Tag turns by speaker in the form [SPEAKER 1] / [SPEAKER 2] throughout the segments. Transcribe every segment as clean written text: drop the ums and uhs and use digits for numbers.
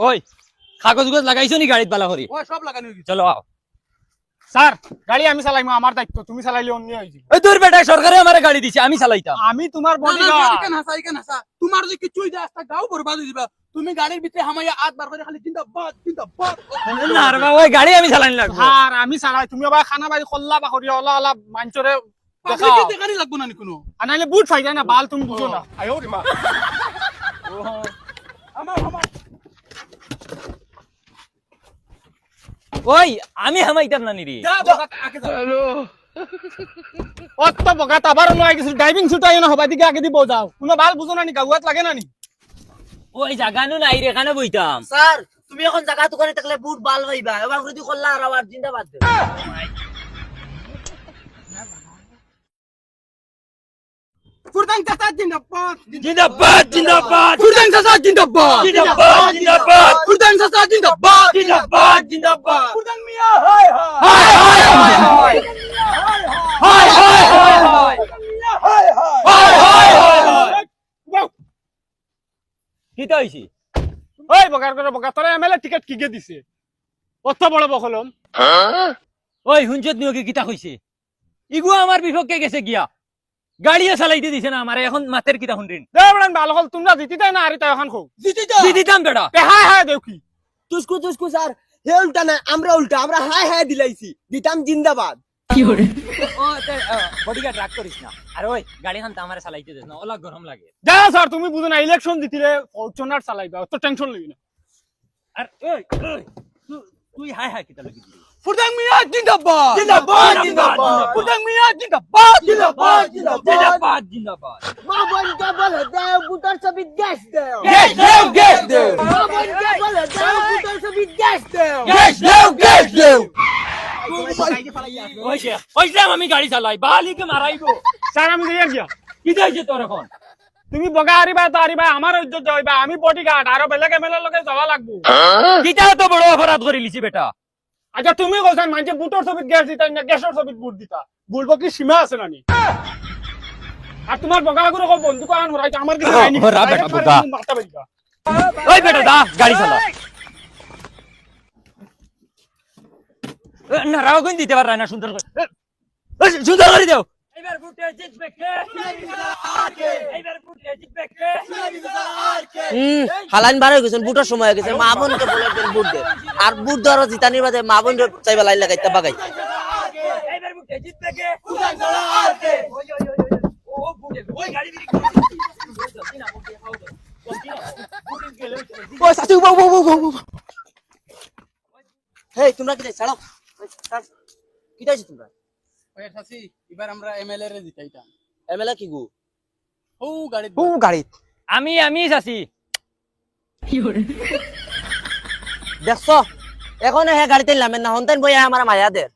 [SPEAKER 1] ওই কাগজ লাগাইছো নি গাড়িত বালা করি?
[SPEAKER 2] ওই সব লাগানো হয়ে গেছে।
[SPEAKER 1] চলো আও।
[SPEAKER 3] স্যার গাড়ি আমি চালাইমু, আমার দায়িত্ব, তুমি চালাইলে অন্য হয়ে যাবে।
[SPEAKER 1] এই তোর বেটা সরকারে আমারে গাড়ি দিছে, আমি চালাইতাম।
[SPEAKER 3] আমি তোমার
[SPEAKER 2] না, না,
[SPEAKER 3] বডিগার্ড।
[SPEAKER 2] এখানে হাসা, এখানে হাসা। তোমার যদি কিছুই যায় আস্তা গাও বরবাদ হয়ে দিবা। তুমি গাড়ির ভিতরে হামাইয়া হাত বার করে খালি জিন্দাবাদ জিন্দাবাদ।
[SPEAKER 1] না রে বাবা, ওই গাড়ি আমি চালানি লাগবো।
[SPEAKER 3] স্যার আমি চালাই, তুমি আবার খানা বাড়ি খল্লা বা করিয়া ওলা ওলা মাঞ্চরে দেখাও।
[SPEAKER 2] পাবলিকে দেখানি লাগবো না নি কোনো।
[SPEAKER 3] আর নাইলে বুট ফাই যায় না, বাল তুমি বুঝো না। আয়ো রে মা।
[SPEAKER 2] আমার
[SPEAKER 1] ওই আমি হামাইতাম না নিরি।
[SPEAKER 2] যা বাবা আগে যা।
[SPEAKER 3] অত বগাত আবার নয় কিছু ড্রাইভিং ছুট আইও না, হবা দিকে আগে দিব যাও। কোনো বাল বুঝো না নি, গাওয়াত লাগে না নি।
[SPEAKER 1] ওই জাগানো নাই রে, এখানে বইতাম।
[SPEAKER 4] স্যার তুমি এখন জায়গা দোকানে থাকলে বুট বাল হইবা, এবার যদি করলা আর আবার জিন্দাবাদ দেব।
[SPEAKER 2] ফুরদান চাচা জিন্দাবাদ
[SPEAKER 1] জিন্দাবাদ জিন্দাবাদ
[SPEAKER 2] ফুরদান চাচা জিন্দাবাদ
[SPEAKER 1] জিন্দাবাদ জিন্দাবাদ
[SPEAKER 2] ফুরদান চাচা জিন্দাবাদ
[SPEAKER 1] জিন্দাবাদ জিন্দাবাদ
[SPEAKER 2] ফুরদান মিয়া হায় হায়
[SPEAKER 1] হায় হায় হায় হায় হায় হায় হায় হায়
[SPEAKER 2] মিয়া হায় হায়
[SPEAKER 1] হায় হায় হায় হায়। কি তো হইছি?
[SPEAKER 3] ওই বগার করে বগা, তোরা এমএলএ টিকেট কিকে দিছে? অত বড় বকলম।
[SPEAKER 1] ওই হুঞ্চত নিয়োগে কিতা কইছে? ইগু আমার বিপক্ষে গেছে গিয়া, গাড়িও চালাইতে দিছে না আমারে, এখন মাতের কিতা শুনরিন?
[SPEAKER 3] দেবড়ান বাল হল, তোমরা জিতিতাই না আরিতা এখন খো।
[SPEAKER 2] জিতি যা
[SPEAKER 1] দিতাম বেটা।
[SPEAKER 3] হায় হায় দেখি।
[SPEAKER 4] তুসকু তুসকু স্যার, হে উল্টা না, আমরা উল্টা, আমরা হাই হাই দিলাইছি, দিতাম জিন্দাবাদ।
[SPEAKER 1] ও বডিগার্ড রাগ করিস না। আর ওই গাড়ি খান তো আমারে চালাইতে দিস না, ওলা গরম লাগে।
[SPEAKER 3] যা স্যার, তুমি বুঝো না, ইলেকশন জিতিলে ফরচুনার চালাইবা, অত টেনশন লইবি না।
[SPEAKER 1] আর ওই ওই তুই হায় হায় কিতা লাগি দিলি?
[SPEAKER 2] ফুরদান মিয়া জিন্দাবাদ
[SPEAKER 1] জিন্দাবাদ জিন্দাবাদ
[SPEAKER 2] ফুরদান মিয়া জিন্দাবাদ
[SPEAKER 1] জিন্দাবাদ জিন্দাবাদ জিন্দাবাদ।
[SPEAKER 4] মা বোনকে বলে দাও বুটার ছবি গ্যাস দাও,
[SPEAKER 1] গ্যাস দাও গ্যাস দাও
[SPEAKER 4] মা বোনকে বলে দাও বুটার ছবি গ্যাস দাও।
[SPEAKER 1] গ্যাস দাও গ্যাস দাও। ওইসলাম আমি গাড়ি চালাই, বালিকে মারাইবো।
[SPEAKER 3] স্যার আমি দিয়ে গিয়া,
[SPEAKER 1] কি যাইছে তোর এখন?
[SPEAKER 3] তুমি বগা আরিবা তো আরিবা, আমার ইজ্জত যাইবা, আমি বডিগার্ড, আরো বেলেগ এমএলএ লগে যাওয়া লাগবো।
[SPEAKER 1] কিতা তো বড় অপরাধ করে লিছি বেটা।
[SPEAKER 3] আচ্ছা তুমি কইছেন মানে বুটর ছবি গ্যাস দিতা না গ্যাসের ছবি বুট দিতা, বলবো কি সীমা আছে নানি? আর তোমার বগা করে কো বন্ধু আন হরাইতে আমার কিছু নাই নি।
[SPEAKER 1] হরা বেটা বগা।
[SPEAKER 3] মারতে পারিবা।
[SPEAKER 1] ওই বেটা দা গাড়ি চালা। না রাও কোন দিতে পারে না, সুন্দর করে সুন্দর করে দাও। এবার বুটে জিতবে কে? এবার বুটে জিতবে কে?
[SPEAKER 4] হালাইন বার হয়ে গেছেন, বুটার সময় হয়ে গেছে, মা বোনকে বলে দেন বুট দে, আর বুট ধরো জিতানির বাদে মা বোন চাইবা লাইন লাগাইতে বাগাই।
[SPEAKER 1] এবার বুটে জিতবে কে? ওই ও বুটে ওই গাড়ি বিক্রি
[SPEAKER 4] ও সাসু বউ বউ বউ বউ, হেই তোমরা কি ছাড়ো, স্যার কি চাইছো তোমরা?
[SPEAKER 2] ওই শাসি এবার আমরা এমএলএ রে জিতাইতাম।
[SPEAKER 4] এমএলএ কি গো?
[SPEAKER 2] ও গাড়ি
[SPEAKER 4] ও গাড়ি
[SPEAKER 1] আমি চাচি।
[SPEAKER 4] দেখছো এখন হে গাড়িতে নামেন না, হন্তেন বই আমার মায়াদের,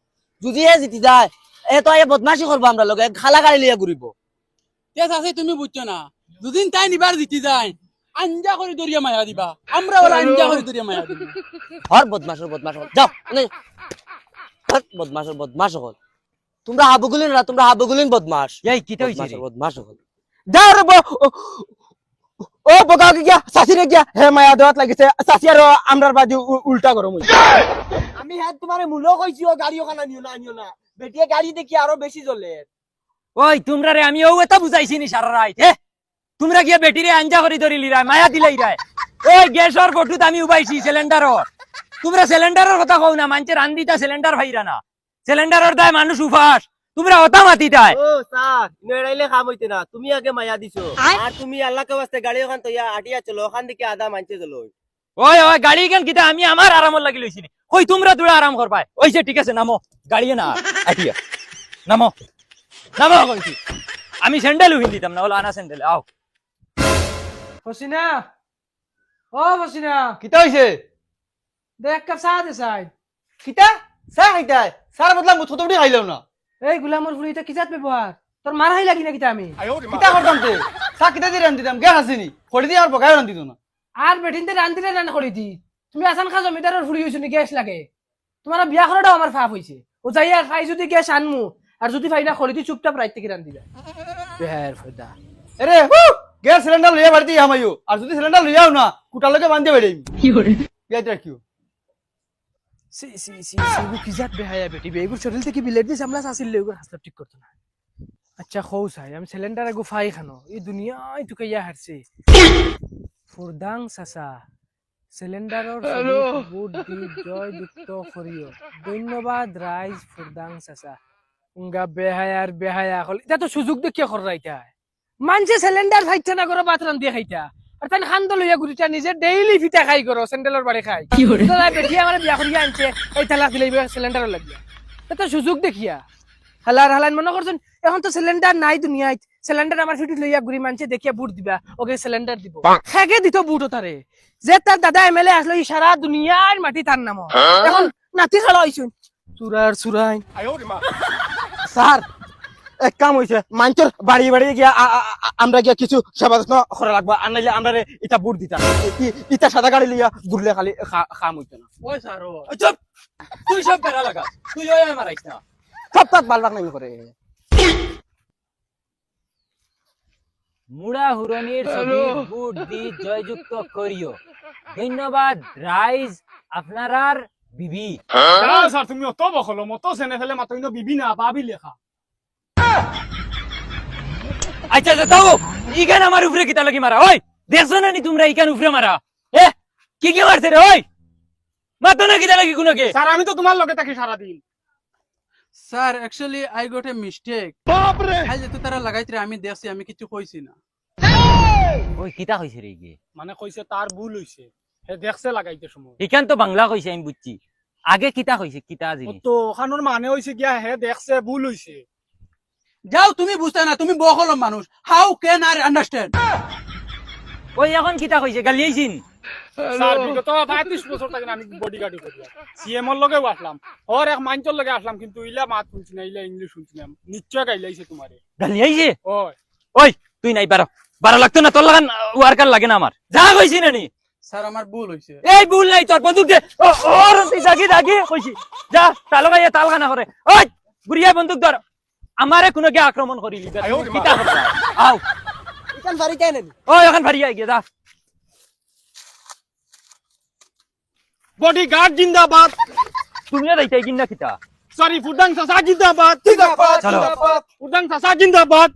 [SPEAKER 4] যদি হে জিতি যায় এ তো এ বদমাশি করবো আমরা লগে, খালা গাড়ি লিয়ে ঘুরিব।
[SPEAKER 2] কে শাসি তুমি বুঝছো না, দুদিন তাই নিবার জিতি যায় আঞ্জা করে দরিয়া মায়া দিবা, আমরা ওরা আঞ্জা করে দরিয়া মায়া দিব।
[SPEAKER 4] হর বদমাশর বদমাশ হল, যাও হর বদমাশর বদমাশ হল, তোমরা হাবুগুলিন না, তোমরা হাবুগুলিন বদমাশ।
[SPEAKER 1] এই কিটা হইছে রে?
[SPEAKER 4] বদমাশ হল যাও রে ও বগা গিয়া সাসি রে গিয়া হে মায়া দেওয়াত লাগিছে, সাসি আর আমরার বাজু উল্টা গরম হইছে। আমি হ্যাঁ তোমারে মূল্য কইছি, ও গাড়ি ওখানে আনিও না, বেটিয়ে গাড়ি দেখি আরো বেশি জ্বলে।
[SPEAKER 1] ওই তোমরা রে আমি ও এটা বুঝাইছি নি সারা রাত, হে তোমরা গিয়া বেটিরে আঞ্জা করে ধরিলি রায়, মায়া দিলাই রায়। ওই গ্যাসর গটুত আমি উবাইছি সিলিন্ডারর, তোমরা সিলিন্ডারের কথা কও না, মানছে রান্দিতা সিলিন্ডার ভাইরা না, সিলিন্ডারের দায় মানুষ উপাস, তোমরা ওটা মাতি দেয়।
[SPEAKER 4] ও স্যার নেড়াইলে কাম হইতে না, তুমি আগে মায়া দিছো, আর তুমি আল্লাহকে বাস্তে গাড়ি ওখান তো আটিয়া চলো, ওখান থেকে আধা মানছে চলো।
[SPEAKER 1] ওই ওই গাড়ি কেন কিতা আমি আমার আরামর লাগি লইছি নি, কই তোমরা দুড়া আরাম করবাই। ওই যে ঠিক আছে নামো, গাড়িয়ে না আইয়া নামো নামো কইছি। আমি স্যান্ডেল উহিন দিতাম না, ওলা আনা স্যান্ডেল। আও
[SPEAKER 5] ফসিনা, ও ফসিনা,
[SPEAKER 2] কিটা হইছে?
[SPEAKER 5] দেখ কাপ চা দে চাই।
[SPEAKER 2] কিটা চা খাইতাই, চার বদলা মুথ তুমি খাইলাও না।
[SPEAKER 5] এই গুলামর ফুলি এটা কিজাত ব্যবহার, তোর মারাই লাগি না কিতা আমি।
[SPEAKER 2] কিটা করতাম তে চা কিটা দিয়ে রান্ধিতাম, গ্যাস আসেনি খড়ি দিয়ে আর বগাই রান্ধিত না।
[SPEAKER 5] আর বেটিনতে রান্ধিলে রান্না করে দি, তুমি আসান খা জমিদারের ফুলি হইছো নি, গ্যাস লাগে। তোমার বিয়া করাটাও আমার ফাপ হইছে, ও যাই আর ফাই যদি গ্যাস আনমু, আর যদি ফাই না খড়ি দি চুপচাপ রাইতে কি রান্ধিবা। বেহার ফয়দা
[SPEAKER 2] আরে গ্যাস সিলিন্ডার লইয়া বাড়িতে আমাইও, আর যদি সিলিন্ডার লইয়াও না কুটালকে বান্ধে বেড়াইম। ইয়াদ রাখিও
[SPEAKER 5] সি সি সি সি গু কিজাত বেহায়া বেটি বে এগুর শরীর থেকে বিলেট দিস আমরা আসিল লেগুর হাসলাপ ঠিক করতে না আচ্ছা খৌ চাই আমি সিলিন্ডার আগু ফাই খানো এই দুনিয়ায় তুকে ইয়া হারছে ফুরদাং সাসা সিলিন্ডারর বুট দি জয় যুক্ত করিও ধন্যবাদ রাইজ ফুরদাং সাসা উঙ্গা বেহায়া হল এটা তো সুযোগ দেখিয়া কর রাইতা মানছে সিলিন্ডার ফাইটা না করে বাতরান দিয়ে খাইতা আর তান খান্দ লইয়া গুরিটা নিজে ডেইলি ফিটা খাই করো স্যান্ডেলের বাড়ি খাই কি করে তো বেটি আমার বিয়া করিয়া আনছে এই তালাক দিলেই সিলিন্ডার লাগিয়া এটা সুযোগ দেখিয়া হালান মনে করছেন এখন তো সিলিন্ডার নাই দুনিয়ায় সিলিন্ডার আমার ফিটি লইয়া ঘুরি মানছে দেখিয়া বুট দিবা ওকে সিলিন্ডার দিব খেগে দিত বুট তারে যে তার দাদা এমএলএ আসলো এই সারা দুনিয়ার মাটি তার নাম এখন নাতি খেলা হইছুন চুরাই
[SPEAKER 4] স্যার এক কাম হইছে মাঞ্চর বাড়ি বাড়ি গিয়া আমরা গিয়া কিছু সেবা যত্ন করা লাগবো আর নাইলে আমরা ইটা বুট দিতাম ইটা সাদা গাড়ি লইয়া ঘুরলে খালি খাম হইতো না
[SPEAKER 2] ওই স্যার
[SPEAKER 1] ওই চুপ তুই সব বেড়া লাগা তুই ওই আমার আইস না
[SPEAKER 4] সব তাত বালবাক নাই করে
[SPEAKER 1] মুড়া হুরনির ছবি বুট দি জয়যুক্ত করিও ধন্যবাদ রাইজ আপনারার বিবি
[SPEAKER 3] স্যার তুমি অত বখলো মতো সেনে ফেলে মাত্র বিবি না বাবি লেখা
[SPEAKER 1] আচ্ছা তাও ইখান আমার উপরে কিতা লাগি মারা ওই দেখছো না নি তোমরা ইখান উপরে মারা এ কি মারছে রে ওই মাতো না কিতা লাগি কোনকে
[SPEAKER 3] স্যার আমি তো তোমার লগে থাকি সারাদিন
[SPEAKER 2] sir actually I got a mistake
[SPEAKER 3] বাপ রে
[SPEAKER 2] আই যেতে তারা লাগাইতে আমি দেখছি আমি কিছু কইছি না
[SPEAKER 1] ওই কিতা কইছে রে ইগে
[SPEAKER 3] মানে কইছে তার ভুল হইছে হে দেখছে লাগাইতে সময়
[SPEAKER 1] ইখান তো বাংলা কইছে আমি বুঝছি আগে কিতা কইছে কিতা
[SPEAKER 3] ও
[SPEAKER 1] জিনিস
[SPEAKER 3] তো ওখানোর মানে হইছে গিয়া হে দেখছে ভুল হইছে
[SPEAKER 2] যাও তুমি বুঝতে না তুমি বহলম মানুষ হাউ ক্যান আই আন্ডারস্ট্যান্ড
[SPEAKER 1] ওই এখন কিতা কইছে গালি আইছিন
[SPEAKER 3] স্যার বিগত 35 বছর থেকে আমি বডিগার্ডই করলাম সিএম এর লগেও আসলাম আর এক মাঞ্চর লগে আসলাম কিন্তু ইলা মাত শুনছি না ইলা ইংলিশ শুনছি না নিশ্চয় গাইলাইছে তোমারে
[SPEAKER 1] গালি আইছে
[SPEAKER 3] ওই
[SPEAKER 1] ওই তুই নাই বারো লাগতো না তোর লাগান ওয়ার্কার লাগে না আমার যা কইছি না নি
[SPEAKER 2] স্যার আমার ভুল হইছে
[SPEAKER 1] এই ভুল নাই তোর বন্দুক দে ওর তুই জাগি কইছি যা তালো গাইয়া তাল খানা করে ওই গুড়িয়া বন্দুক ধর আমারে কোনকে আক্রমণ করিলি কিতা করবা আও
[SPEAKER 4] ইকান বাড়ি তাই নানি
[SPEAKER 1] ওই এখন ভারি আই গিয়া যা
[SPEAKER 3] বডিগার্ড জিন্দাবাদ
[SPEAKER 1] তুমিও যাইতে কিনা কিতা
[SPEAKER 3] সরি ফুডাং সাসা জিন্দাবাদ
[SPEAKER 1] চলো
[SPEAKER 3] ফুডাং সাসা জিন্দাবাদ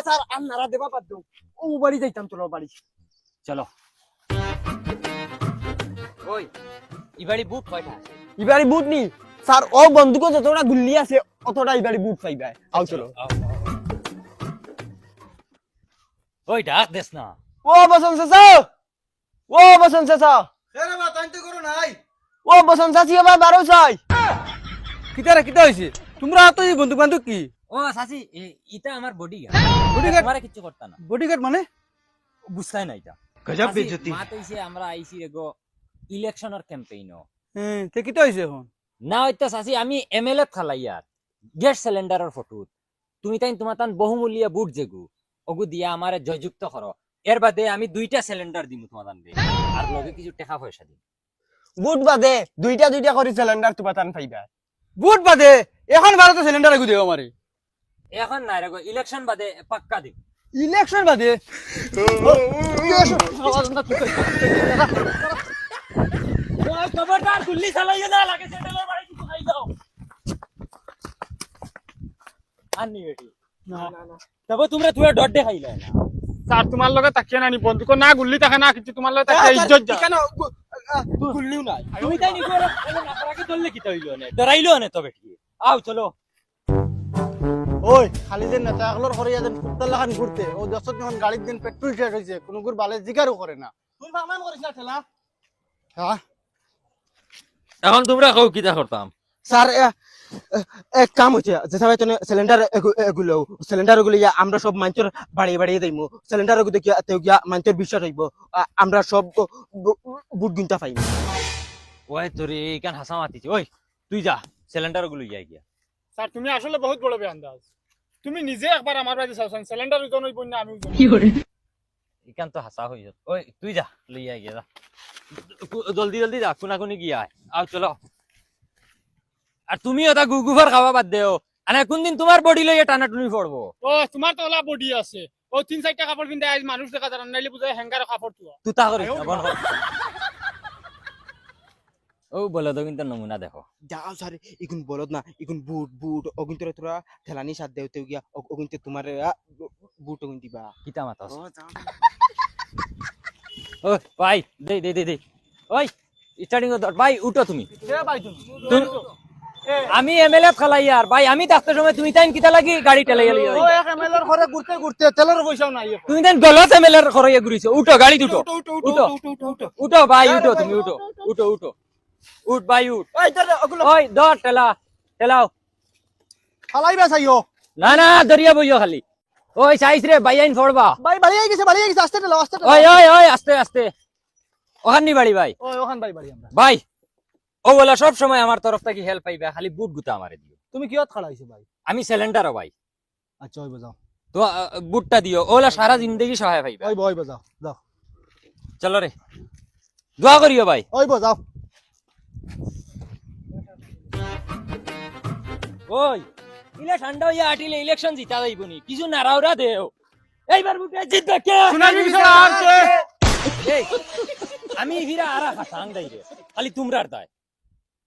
[SPEAKER 4] স্যার আপনারা দেবা বাদ দাও ও বাড়ি যাইতাম তোর বাড়ি
[SPEAKER 1] চলো ওই ইবাড়ি বুট কয়টা আছে
[SPEAKER 4] ইবারি বুট নি স্যার ও বন্দুক যতটা গুল্লি আছে অতটা ইবারি বুট পাইবা আও চলো
[SPEAKER 1] ওই ডাক দেস না
[SPEAKER 4] ও বসন চাচা ও বসন চাচি আবার বারো চাই
[SPEAKER 2] কিতা হইছে তোমরা তো এই বন্দুক বান্দুক কি
[SPEAKER 1] ও সাসি ইটা আমার বডিগার্ড
[SPEAKER 2] Bodyguard?
[SPEAKER 1] তোমারে কিছু করতা না
[SPEAKER 2] বডিগার্ড মানে
[SPEAKER 1] বুঝতাই না এটা
[SPEAKER 2] গজব
[SPEAKER 1] সাসি,
[SPEAKER 2] বেজতি
[SPEAKER 1] মাত হইছে আমরা আইছি রেগো ইলেকশনের ক্যাম্পেইনও
[SPEAKER 2] হ্যাঁ তে কিতা হইছে এখন
[SPEAKER 1] না হইতো সাসি আমি এমএলএ খালাইয়ার গ্যাস সিলিন্ডারের ফটো তুমি তাই তোমার তান বহুমূল্য বুট জেগু ওগু দিয়া আমারে জয়যুক্ত করো এর বাদে আমি 2টা সিলিন্ডার দিমু তোমার তান দে আর লগে কিছু টাকা পয়সা দিম
[SPEAKER 4] বুট বাদে দুইটা করে সিলিন্ডার তুবা টান পাইবা
[SPEAKER 2] বুট বাদে এখন ভারত সিলিন্ডার আগু দেও আমারে
[SPEAKER 1] এখন না রেগো ইলেকশন বাদে পাক্কা দিম
[SPEAKER 2] ইলেকশন বাদে
[SPEAKER 1] ওই খবরদার গুল্লি চালাইও না লাগে সেন্ট্রালের বাড়ি কিছু খাই দাও আননি বেটি
[SPEAKER 3] না
[SPEAKER 1] তবে তোমরা তুই ডট দে খাইলে না
[SPEAKER 3] স্যার তোমার লগে তাকিয়ে নানি বন্দুক না গুল্লি থাকে না কিছু তোমার লগে তাকিয়ে ইজ্জত যা
[SPEAKER 4] কেন গুল্লিও নাই
[SPEAKER 1] তুমি তাই নি করে নাকরাকে দললে কি তইলো নে ডরাইলো নে তো বেটি আও চলো
[SPEAKER 6] ওই খালি যে নেতা এগুলোর করে যাবেন ফুটবল লাগান ঘুরতে ও দশত যখন গাড়ির দিন পেট্রোল শেষ হয়েছে কোনো গুর বালে জিগারও করে না তুই ভাবলাম করিস না ঠেলা হ্যাঁ
[SPEAKER 1] এখন তোমরা কও কিটা করতাম
[SPEAKER 4] স্যার এক কাম হচ্ছে যেটা তুমি সিলিন্ডার এগুলো আমরা সব মাঞ্চর বাড়িয়ে দেইমু সিলিন্ডার এগুলো গিয়া মাঞ্চর বিশ্বাস হইব আমরা সব বুট গুনতা পাইব
[SPEAKER 1] ওই তোরে এইখান হাসা মাতিছি ওই তুই যা সিলিন্ডার গুলো যাই গিয়া
[SPEAKER 3] স্যার তুমি আসলে বহুত বড় বেআন্দাজ তুমি নিজে একবার আমার বাড়িতে চাওছেন সিলিন্ডার উজন হইব না আমি
[SPEAKER 1] এইখান তো হাসা হই যাত ওই তুই যা লই আই গিয়া যা জলদি যা কোনাকুনি গিয়া আও চলো আর তুমি ওটা গুগুফার খাওয়া বাদ দেও আনে কোনদিন তোমার বডি লইয়া টানাটুনি পড়বো
[SPEAKER 3] ও তোমার তো ওলা বডি আছে ও 3-4টা কাপড় পিনতে আজ মানুষ দেখা যায় নাইলে বুঝায় হ্যাঙ্গার কাপড় তো
[SPEAKER 1] তুতা করিস না বন কর ও বলো তো কিন্তু নমুনা দেখো
[SPEAKER 4] যাও স্যার ইগুন বলদ না ইগুন বুট বুট অগুন তোরা ঠেলানি সাথ দেওতে গিয়া অগুন তোমার বুট অগুন দিবা
[SPEAKER 1] কিতা মাতা ও ভাই দে দে দে দে ওই স্টার্টিং দর ভাই উঠো তুমি আমি এমএলএ খালাই আর ভাই আমি থাকতে সময় তুমি তাইন কিতা লাগি গাড়ি ঠেলাইয়া লইয়া
[SPEAKER 6] ও এক এমএলএর ঘরে ঘুরতে ঘুরতে তেলের পয়সাও নাই এখন।
[SPEAKER 1] তুমি তাইন গলত এমএলএ খরইয়া ঘুরিছো উঠো গাড়ি উঠো উঠো উঠো ভাই উঠো তুমি উঠো উঠো উঠো উঠ ভাই উঠ
[SPEAKER 4] ওই তোর ওগুলো
[SPEAKER 1] ওই দর ঠেলাও
[SPEAKER 6] ফালাইবা চাইও
[SPEAKER 1] না না দরিয়া বইও খালি ওই সাইজ রে ভাই আইন ফড়বা
[SPEAKER 6] ভাই বাড়ি গেছে আস্তে ঠেলাও আস্তে
[SPEAKER 1] ওই ওই ওই আস্তে আস্তে ওখান নি বাড়ি ভাই
[SPEAKER 6] ওই ওখান বাড়ি আমরা
[SPEAKER 1] ভাই ও বলা সব সময় আমার তরফ থেকে হেল্প পাইবে খালি বুট গুতা আমারে দিও
[SPEAKER 6] তুমি কিয়ত খাড়াইছো ভাই
[SPEAKER 1] আমি সিলিন্ডারও ভাই
[SPEAKER 6] আচ্ছা ওই বাজাও
[SPEAKER 1] তো বুটটা দিও ওলা সারা জিন্দগি সহায় পাইবে
[SPEAKER 6] ওই বাজাও যাও
[SPEAKER 1] চলো রে দোয়া করিও ভাই
[SPEAKER 6] ওই বাজাও
[SPEAKER 1] ওই ইলে ঠান্ডা হইয়া আটিলে ইলেকশন জিতা যাইবনি কিছু নারাওরা দেও এইবার বুটে জিতবে কে
[SPEAKER 3] সোনালী বিশাল কে
[SPEAKER 1] এই আমি হিরা আরা খাসাং দাই রে খালি তোমরার দায়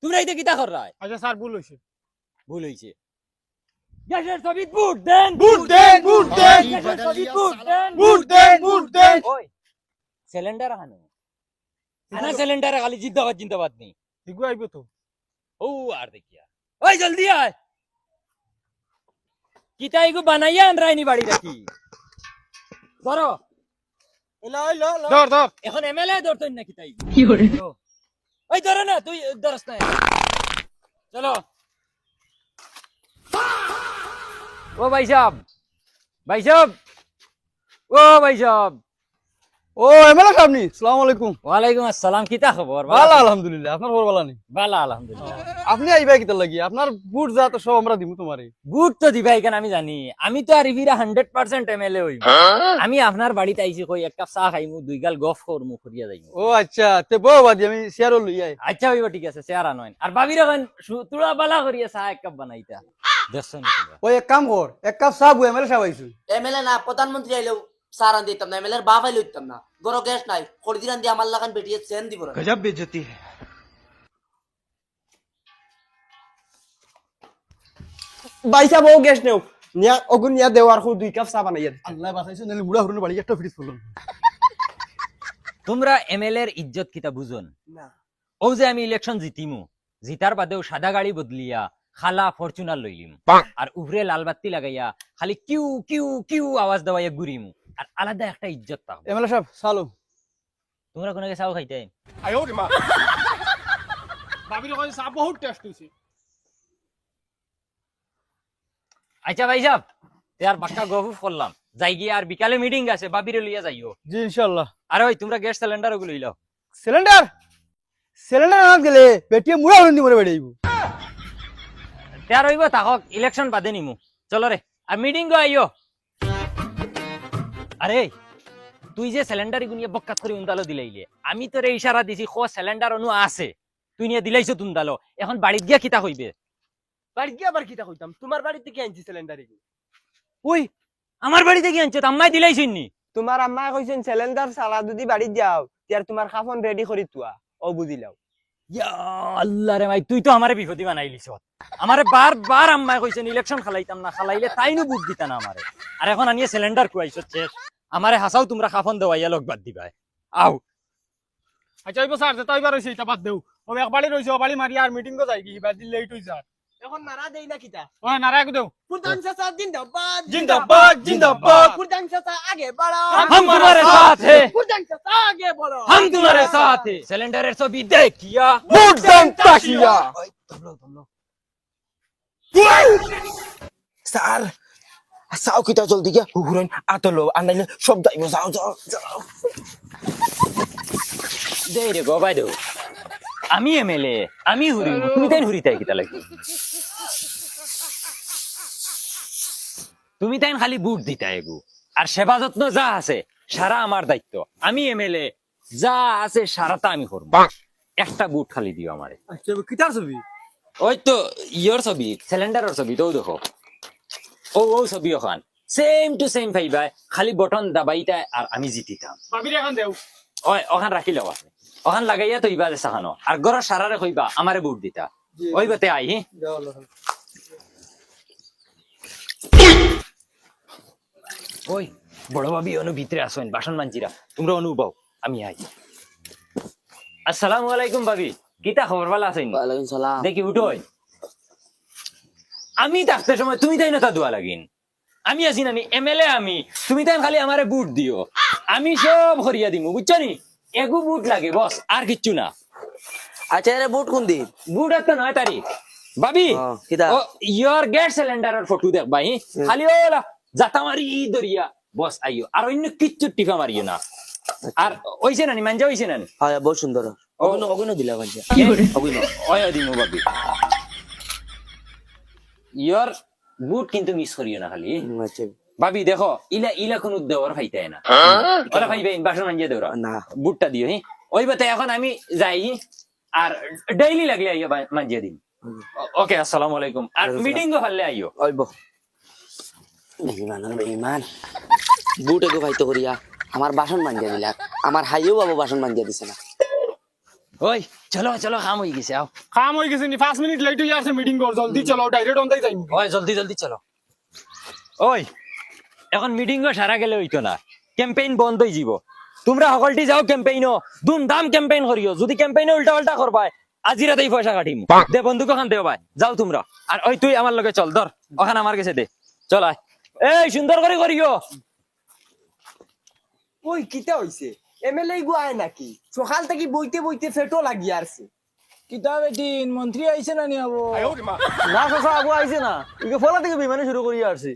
[SPEAKER 1] তোমরা এইতে কিতা কর রায়
[SPEAKER 3] আচ্ছা স্যার ভুল হইছে
[SPEAKER 1] ভুল হইছে গ্যাসের ছবি বুট দেন গ্যাসের ছবি বুট দেন ওই সিলিন্ডার আনো আনা সিলিন্ডার খালি জিন্দাবাদ নেই
[SPEAKER 3] ঠিকই আইবো তো
[SPEAKER 1] ও আর দেখিয়া ওই জলদি আয় কিতা এগু বানাইয়া আনরাইনি বাড়ি রাখি ধরো
[SPEAKER 3] ধর
[SPEAKER 1] এখন এমএলএ ধরতেন না কিতা এগু ওই ধরো না তুই ধরস না চলো ও ভাই সাহেব ও ভাই সাহেব
[SPEAKER 6] ও এমএলএ সাহেব নি আসসালামু আলাইকুম
[SPEAKER 1] ওয়ালাইকুম আসসালাম কিতা খবর
[SPEAKER 6] ভালো আলহামদুলিল্লাহ আপনার খবর ভালো নি
[SPEAKER 1] ভালো আলহামদুলিল্লাহ
[SPEAKER 6] আপনি আইবা কিতা লাগি আপনার বুট যা তো সব আমরা দিমু তোমারে
[SPEAKER 1] বুট তো দিবা এখানে আমি জানি আমি তো আর ইভিরা 100% এমএলএ হইব আমি আপনার বাড়িতে আইছি কই এক কাপ চা খাইমু দুই গাল গফ করমু করিয়া যাইমু
[SPEAKER 6] ও আচ্ছা তে বউ বাদি আমি শেয়ারও লই আই
[SPEAKER 1] আচ্ছা হইব ঠিক আছে চেয়ার আনইন আর বাবির এখন তুড়া বালা করিয়া চা এক কাপ বানাইতা দেখছো নি তোমরা?
[SPEAKER 6] ওই এক কাম কর এক কাপ চা বু এমএলএ সাহেব আইছু
[SPEAKER 7] এমএলএ না প্রধানমন্ত্রী আইলেও সারান দিতাম না এমএলএর বাপ আইলে দিতাম না গরো গ্যাস নাই খড়দিরান দিয়ে আমার লাগান বেটিয়ে চেন দিব না
[SPEAKER 4] গজব বেজতি বাইসা বউ গ্যাস নেও নিয়া অগুন নিয়া দেওয়ার খু 2 কাপ চা বানাইয়া
[SPEAKER 6] আল্লাহ বাঁচাইছো নালে মুড়া হরুন বাড়ি একটা ফ্রিজ করলাম
[SPEAKER 1] তোমরা এমএলএ এর ইজ্জত কিতা বুঝন
[SPEAKER 4] না
[SPEAKER 1] ও যে আমি ইলেকশন জিতিমু জিতার বাদেও সাদা গাড়ি বদলিয়া খালা ফরচুনার লইলিম আর উপরে লাল বাতি লাগাইয়া খালি কিউ কিউ কিউ আওয়াজ দেওয়াইয়া ঘুরিমু আর আলাদা একটা ইজ্জত থাকবে
[SPEAKER 6] এমএলএ সাহেব চালো
[SPEAKER 1] তোমরা কোনো চাও খাইতে
[SPEAKER 3] আয়ো রে মা বাবির কই চা বহুত টেস্ট হইছে
[SPEAKER 1] আচ্ছা ভাই সাহেব আর বাক্কা গফুফ করলাম যাই গিয়ে আর বিকালে মিটিং আছে বাবিরে লইয়া যাইও
[SPEAKER 6] জি ইনশাআল্লাহ
[SPEAKER 1] আর ওই তোমরা গ্যাস সিলিন্ডার ওগুলো লইলাও
[SPEAKER 6] সিলিন্ডার আনাত গেলে বেটিয়ে মুড়া হরুন দিমরে বেড়ে আইবো
[SPEAKER 1] তার হইব তাহক ইলেকশন বাদে নিমু চলো রে আর মিটিং গো আইও আরে তুই যে সিলিন্ডার গুনিয়ে বক্কাত করে উন্দালো দিলাইলে আমি তোরে ইশারা দিছি খো সিলিন্ডার অনু আছে তুই নিয়ে দিলাইছো তুন্দালো এখন বাড়িত গিয়া কিতা হইবে
[SPEAKER 4] বাড়ি গিয়া আবার কিটা কইতাম তোমার বাড়িতে কি আনছি সিলিন্ডার
[SPEAKER 1] ওই আমার বাড়িতে কি আনছো আম্মাই দিলাইছিন নি
[SPEAKER 4] তোমার আম্মা কইছেন সিলিন্ডার সালা যদি বাড়ি যাওতিয়ার তোমার খাফন রেডি করি তুয়া ও বুঝিলাও
[SPEAKER 1] ইয়া আল্লাহ রে ভাই তুই তো আমারে বিপদি বানাইলিস আমারে বার আম্মাই কইছেন ইলেকশন খালাইতাম না খালাইলে তাইনু বুট দিতা না আমারে আর এখন আনিয়ে সিলিন্ডার কুয়াইছো শেষ আমারে হাসাও তোমরা খাফন দেওয়াইয়া লোক বাদ দিবা আও
[SPEAKER 3] আচ্ছা ওইব স্যার যেটা এবার হইছে এটা বাদ দেও ও এক বাড়ি রইছে ও বাড়ি মারি আর মিটিং গো যাই কি এবার দিন লেট হই স্যার
[SPEAKER 4] এখন নারা দেই না কিটা
[SPEAKER 3] ও নারায়ক দেও
[SPEAKER 4] প্রধান চাচা জিন্দাবাদ
[SPEAKER 3] জিন্দাবাদ
[SPEAKER 4] প্রধান চাচা আগে বাড়ো
[SPEAKER 1] हम तुम्हारे साथ हैं
[SPEAKER 4] প্রধান চাচা আগে বলো
[SPEAKER 1] हम तुम्हारे साथ हैं सिलेंडर ছবি দেখিয়া
[SPEAKER 4] বুট দেন তাকিয়া স্যার সাও কিটা জলদি গিয়া হুরাইন আতলো আনাইলে সব যাইবো যাও
[SPEAKER 1] দে রে গো বাই দেও আমি এমএলএ আমি হুরি তুমি তাই হুরি তাই কিতা লাগি তুমি তাই খালি বুট দিতা এগু আর সেবা যত্ন যা আছে সারা আমার দায়িত্ব আমি এমএলএ যা আছে সারাটা আমি করব একটা বুট খালি দিও আমারে
[SPEAKER 6] আচ্ছা কিটার ছবি
[SPEAKER 1] ওই তো ইয়োর ছবি সিলিন্ডারের ছবি তো দেখো ও ছবি ওখান সেম টু সেম ভাইবা খালি বটন দাবাইতা আর আমি জিতিতাম
[SPEAKER 3] বাবির এখন দেও
[SPEAKER 1] ওই ওখান রাখি লও আপনি ওখান লাগাইয়া তৈবা যে সাহানো আর গড় সারারে কইবা আমারে বুট দিতা ওই বাতে আই হি ওই বড় ভাবি অনু ভিতরে আসেন বাসন মানজিরা তোমরা অনুভব আমি আই আসসালামু আলাইকুম ভাবি কিতা খবর ভালো আছেন
[SPEAKER 7] ওয়ালাইকুম সালাম
[SPEAKER 1] দেখি উঠোই আমি থাকতে সময় তুমি তাই না তা দোয়া লাগিন আমি আছি না এমএলএ আমি তুমি তাই খালি আমারে বুট দিও আমি সব হরিয়া দিমু বুঝছো নি এগু বুট লাগে বস আর কিচ্ছু না
[SPEAKER 7] আচ্ছা এর বুট কোন দিন
[SPEAKER 1] বুট একটা 9 তারিখ ভাবি
[SPEAKER 7] কিতা?
[SPEAKER 1] ও ইয়োর গ্যাস সিলিন্ডারের ফটো দেখ ভাই খালি ওলা জাতা মারি দরিয়া বস আইও আর অন্য কিচ্ছু টিপা মারিও না আর ওইছে না নি মানজা হইছে না নি
[SPEAKER 7] হ্যাঁ বহুত সুন্দর অগুন দিলা ভাইয়া অগুন
[SPEAKER 1] ওই দিমু ভাবি ইয়োর বুট কিন্তু মিস করিও না খালি
[SPEAKER 7] আচ্ছা
[SPEAKER 1] ভাবি দেখো ইলা ইলা কোন দেওয়ার খাইতে না ওরা ভাই ভাই বাসন মানজে দেওরা
[SPEAKER 7] না
[SPEAKER 1] বুটটা দিও হি ওই বাতে এখন আমি যাই আর ডেইলি লাগলে আইয়া মানজে দিন ওকে আসসালামু আলাইকুম আর মিটিং গো ফাললে আইও
[SPEAKER 7] ওইব বেঈমান বুট এগো ভাইতো করিয়া আমার বাসন মাঞ্জা দিলা আমার হাইও বাবু বাসন মাঞ্জা দিছে না
[SPEAKER 1] ওই চলো চলো কাম হয়ে গেছে আও
[SPEAKER 3] কাম হয়ে গেছে নি 5 মিনিট লেট হয়ে আছে মিটিং কর জলদি চলো ডাইরেক্ট অন তাই যাই
[SPEAKER 1] ওই জলদি জলদি চলো ওই এখন মিটিং গো সারা গেলে হইতো না ক্যাম্পেইন বন্ধ হয়ে যাব তোমরা সকলটি যাও ক্যাম্পেইনও ধুমধাম ক্যাম্পেইন করিও যদি ক্যাম্পেইনে উল্টা উল্টা করবাই আজি রাতেই পয়সা কাটিম দে বন্ধুক খান দেও ভাই যাও তোমরা আর ওই তুই আমার লগে চল ধর ওখানে আমার কাছে দে চল আয় এই সুন্দর করে করিও
[SPEAKER 4] ওই কিতা হইছে এমএলএ গো আয় নাকি সকাল থেকে বইতে বইতে ফেটো লাগি আসছে
[SPEAKER 6] কিতা বেটিন মন্ত্রী আইছে না নি আবো
[SPEAKER 4] না সসা আবু আইছে না ইকে ফলা থেকে বিমানে শুরু করি আসছে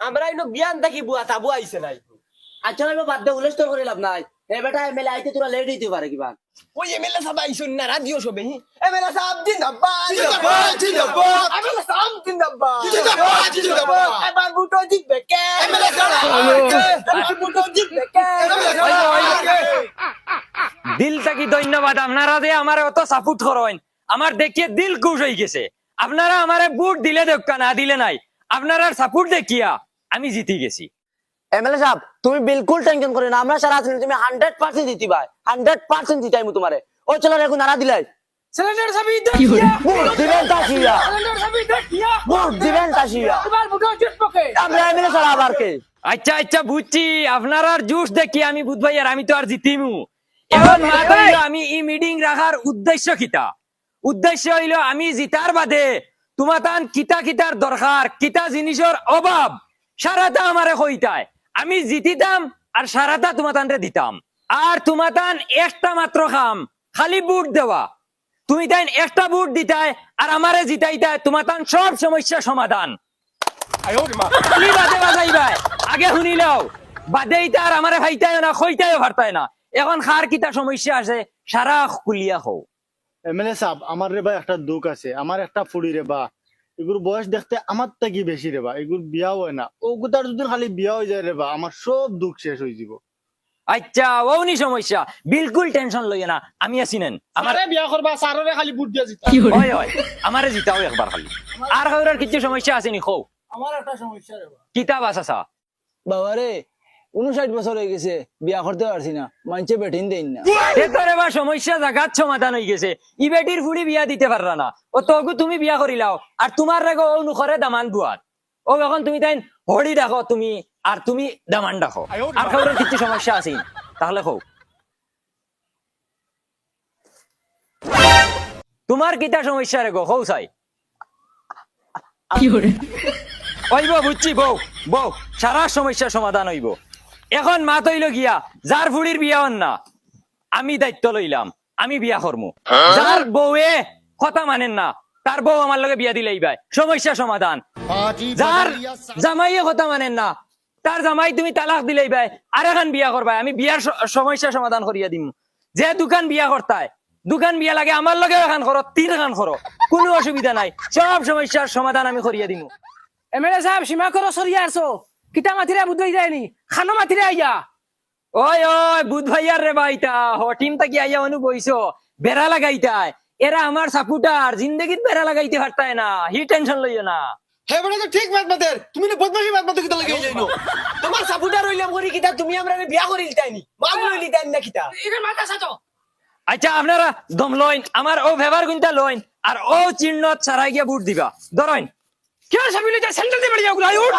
[SPEAKER 4] আমরা ইনো বিয়ান থাকি বুয়া তাবু আইছে নাই
[SPEAKER 7] আচ্ছা ভাই বাদ দে উলেশ তোর করে লাভ নাই এ বেটা এমএলএ আইতে তোরা লেট হইতে পারে কিবা
[SPEAKER 4] ওই এমএলএ সাহেব আইছুন না রাদিও সবে এমএলএ সাহেব জিন্দাবাদ জিন্দাবাদ এমএলএ সাহেব জিন্দাবাদ জিন্দাবাদ এবার বুটো জিতবে কে এমএলএ সাহেব বুটো জিতবে কে
[SPEAKER 1] দিল থেকে ধন্যবাদ আপনারা যে আমারে অত সাপোর্ট করেন আমার দেখিয়ে দিল খুশ হয়ে গেছে আপনারা আমারে বুট দিলে দেখা না দিলে নাই আপনারা সাপোর্ট দেখিয়া আমি জিতে গেছি
[SPEAKER 7] এমএলএ সাহেব তুমি বিলকুল টেনশন করে না আমরা সারা আছি তুমি 100% জিতি ভাই 100% জিতাইমু তোমারে ও চলো রেখো নারা দিলাই
[SPEAKER 5] সিলিন্ডার সাবি দেখিয়া
[SPEAKER 7] বুট দিবেন তাসিয়া
[SPEAKER 5] সিলিন্ডার সাবি দেখিয়া
[SPEAKER 7] বুট দিবেন তাসিয়া
[SPEAKER 5] এবার বুটো জিতবে
[SPEAKER 7] আমরা এমএলএ সারা আবার কে
[SPEAKER 1] আচ্ছা আচ্ছা বুঝছি আপনারা জুস দেখি আমি বুধ ভাই আর আমি তো আর জিতিমু এখন মাথা হইলো আমি এই মিটিং রাখার উদ্দেশ্য কিতা উদ্দেশ্য হইলো আমি জিতার বাদে তোমাতান কিতা কিতার দরকার কিতা জিনিসের অভাব সারাটা আমারে কইতায় আমি জিতিতাম আর সারাটা তোমাতানরে দিতাম আর তোমাতান একটা মাত্র কাম খালি বুট দেওয়া তুমি তাই একটা বুট দিতায় আর আমারে জিতাইতায় তোমাতান সব সমস্যা সমাধান খালি বাদে বাজাইবাই আগে শুনিলাও বাদেই তার আমারে ভাইতায় না খইতায়ও ভারতায় না এখন খার কিতা সমস্যা আছে সারা কুলিয়া হও
[SPEAKER 6] এমএলএ সাহেব আমার রে বা একটা দুঃখ আছে আমার একটা ফুড়ি রে বা এগুর বয়স দেখতে আমার থেকে বেশি রে বা এগুর বিয়া হয় না ও গুতার যদি খালি বিয়া হয়ে যায় রে বা আমার সব দুঃখ শেষ হয়ে যাব
[SPEAKER 1] আচ্ছা ওনি সমস্যা বিলকুল টেনশন লইয়া না আমি আছি নেন আমার
[SPEAKER 3] আমারে বিয়া করবা সাররে খালি বুট দিয়া জিতা
[SPEAKER 1] হয় হয় আমারে জিতাও একবার খালি আর কারোর কিছু সমস্যা আছে নি কও
[SPEAKER 6] আমার একটা সমস্যা রে বা
[SPEAKER 1] কিতাব আছে
[SPEAKER 6] বাবারে 59 বছর হয়ে গেছে বিয়া করতে পারছি না মানছে বেটিন দেন না
[SPEAKER 1] এতরে বা সমস্যা জাগাত সমাধান হয়ে গেছে ই বেটির ফুড়ি বিয়া দিতে পারলা না ও তগু তুমি বিয়া করিলাও আর তোমার রেগো অনুসরে দামান দুয়ার ও এখন তুমি তাই হড়ি ডাকো তুমি আর তুমি দামান ডাকো আর কারোর কিছু সমস্যা আছে তাহলে কও তোমার কিতা সমস্যা রেগো কও চাই হইব বুঝছি বউ বউ সারা সমস্যার সমাধান হইব এখন মাত হইল গিয়া যার ফুড়ির বিয়া হন না আমি দায়িত্ব লইলাম আমি বিয়া করমু যার বউয়ে কথা মানেন না তার বউ আমার লগে বিয়া দিলেই ভাই সমস্যা সমাধান যার জামাইয়ে কথা মানেন না তার জামাই তুমি তালাক দিলেই ভাই আর এখন বিয়া করবাই আমি বিয়ার সমস্যা সমাধান করিয়া দিম যে দোকান বিয়া করতায় দোকান বিয়া লাগে আমার লগে এখন করো 3 খান করো কোনো অসুবিধা নাই সব সমস্যার সমাধান আমি করিয়া দিমু
[SPEAKER 5] এমএলএ সাহেব সীমা করো সরিয়া আসো কিতা মাথিরা বুঝাই যায়নি খানো মাথিরা আইয়া
[SPEAKER 1] ওই ওই বুধ ভাইয়ার রে ভাইটা হটিম তাকি আইয়া অনু বইছো বেড়া লাগাইতায় এরা আমার সাপুটার জিন্দগিত বেড়া লাগাইতে পারতায় না হি টেনশন লইও না
[SPEAKER 4] হে বড় তো ঠিক বাত বাতের তুমি না বদমাশি বাত বাতে কিতা লাগি যাইনো তোমার সাপুটার হইলাম করি কিতা তুমি আমরারে বিয়া করি লিতাইনি মাগ লই লিতাইনি না কিতা
[SPEAKER 5] এখানে মাথা সাজো
[SPEAKER 1] আচ্ছা আপনারা দম লইন আমার ও ভেবার গুনটা লইন আর ও চিহ্নত ছাড়াই গিয়ে বুট দিবা ধরেন
[SPEAKER 5] কে সাবিলে যা সেন্টার দিয়ে বাড়ি যাও গুলাই উঠ